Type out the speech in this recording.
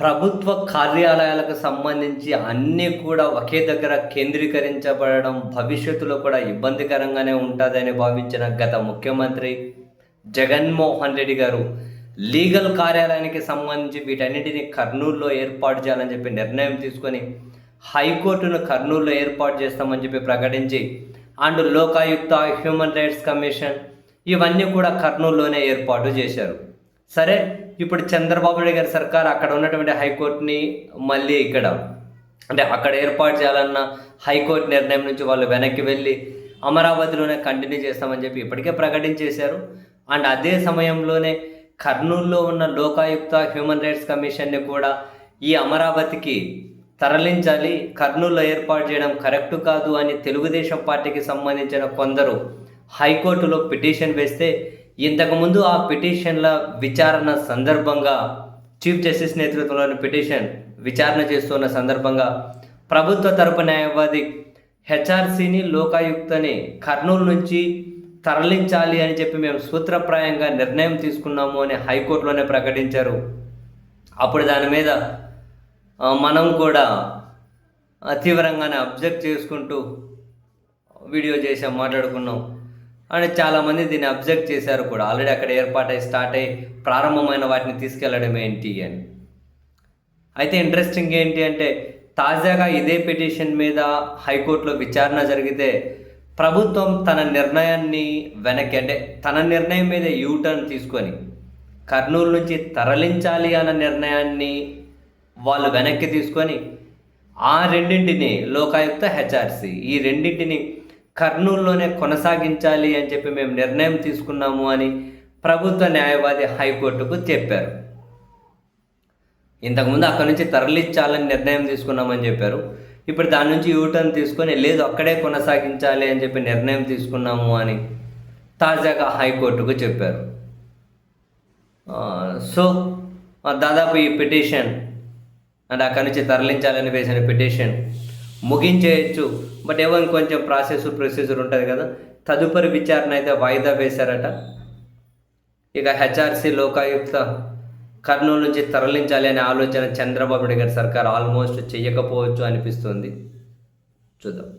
ప్రభుత్వ కార్యాలయాలకు సంబంధించి అన్నీ కూడా ఒకే దగ్గర కేంద్రీకరించబడడం భవిష్యత్తులో కూడా ఇబ్బందికరంగానే ఉంటుందని భావించిన గత ముఖ్యమంత్రి జగన్మోహన్ రెడ్డి గారు లీగల్ కార్యాలయానికి సంబంధించి వీటన్నిటిని కర్నూలులో ఏర్పాటు చేయాలని చెప్పి నిర్ణయం తీసుకొని హైకోర్టును కర్నూలులో ఏర్పాటు చేస్తామని చెప్పి ప్రకటించి and Lokayukta, human rights commission ఇవన్నీ కూడా కర్నూలులోనే ఏర్పాటు చేశారు. సరే, ఇప్పుడు చంద్రబాబు నాయుడు గారి సర్కార్ అక్కడ ఉన్నటువంటి హైకోర్టుని మళ్ళీ ఇక్కడ అంటే అక్కడ ఏర్పాటు చేయాలన్న హైకోర్టు నిర్ణయం నుంచి వాళ్ళు వెనక్కి వెళ్ళి అమరావతిలోనే కంటిన్యూ చేస్తామని చెప్పి ఇప్పటికే ప్రకటించేశారు. అండ్ అదే సమయంలోనే కర్నూలులో ఉన్న లోకాయుక్త, హ్యూమన్ రైట్స్ కమిషన్ని కూడా ఈ అమరావతికి తరలించాలి, కర్నూలులో ఏర్పాటు చేయడం కరెక్టు కాదు అని తెలుగుదేశం పార్టీకి సంబంధించిన కొందరు హైకోర్టులో పిటిషన్ వేస్తే ఇంతకుముందు ఆ పిటిషన్ల విచారణ సందర్భంగా చీఫ్ జస్టిస్ నేతృత్వంలోని పిటిషన్ విచారణ చేస్తున్న సందర్భంగా ప్రభుత్వ తరపు న్యాయవాది హెచ్ఆర్సీని, లోకాయుక్తని కర్నూలు నుంచి తరలించాలి అని చెప్పి మేము సూత్రప్రాయంగా నిర్ణయం తీసుకున్నాము అని హైకోర్టులోనే ప్రకటించారు. అప్పుడు దాని మీద మనం కూడా తీవ్రంగానే అబ్జెక్ట్ చేసుకుంటూ వీడియో చేసాం, మాట్లాడుకున్నాం. అండ్ చాలామంది దీన్ని అబ్జెక్ట్ చేశారు కూడా. ఆల్రెడీ అక్కడ ఏర్పాటై స్టార్ట్ అయ్యి ప్రారంభమైన వాటిని తీసుకెళ్లడం ఏంటి అని. అయితే ఇంట్రెస్టింగ్ ఏంటి అంటే తాజాగా ఇదే పిటిషన్ మీద హైకోర్టులో విచారణ జరిగితే ప్రభుత్వం తన నిర్ణయాన్ని వెనక్కి అంటే తన నిర్ణయం మీద యూటర్న్ తీసుకొని కర్నూలు నుంచి తరలించాలి అన్న నిర్ణయాన్ని వాళ్ళు వెనక్కి తీసుకొని ఆ రెండింటిని లోకాయుక్త, హెచ్ఆర్సీ ఈ రెండింటిని కర్నూలులోనే కొనసాగించాలి అని చెప్పి మేము నిర్ణయం తీసుకున్నాము అని ప్రభుత్వ న్యాయవాది హైకోర్టుకు చెప్పారు. ఇంతకుముందు అక్కడి నుంచి తరలించాలని నిర్ణయం తీసుకున్నామని చెప్పారు. ఇప్పుడు దాని నుంచి యూటర్న్ తీసుకొని లేదు అక్కడే కొనసాగించాలి అని చెప్పి నిర్ణయం తీసుకున్నాము అని తాజాగా హైకోర్టుకు చెప్పారు. సో దాదాపు ఈ పిటిషన్ అండ్ అక్కడి నుంచి తరలించాలని వేసిన పిటిషన్ ముగించేయచ్చు. బట్ ఏమో ఇంకొంచెం ప్రొసీజర్ ఉంటుంది కదా, తదుపరి విచారణ అయితే వాయిదా వేశారట. ఇక హెచ్ఆర్సీ, లోకాయుక్త కర్నూలు నుంచి తరలించాలి అనే ఆలోచన చంద్రబాబు నాయుడు గారి సర్కార్ ఆల్మోస్ట్ చెయ్యకపోవచ్చు అనిపిస్తుంది. చూద్దాం.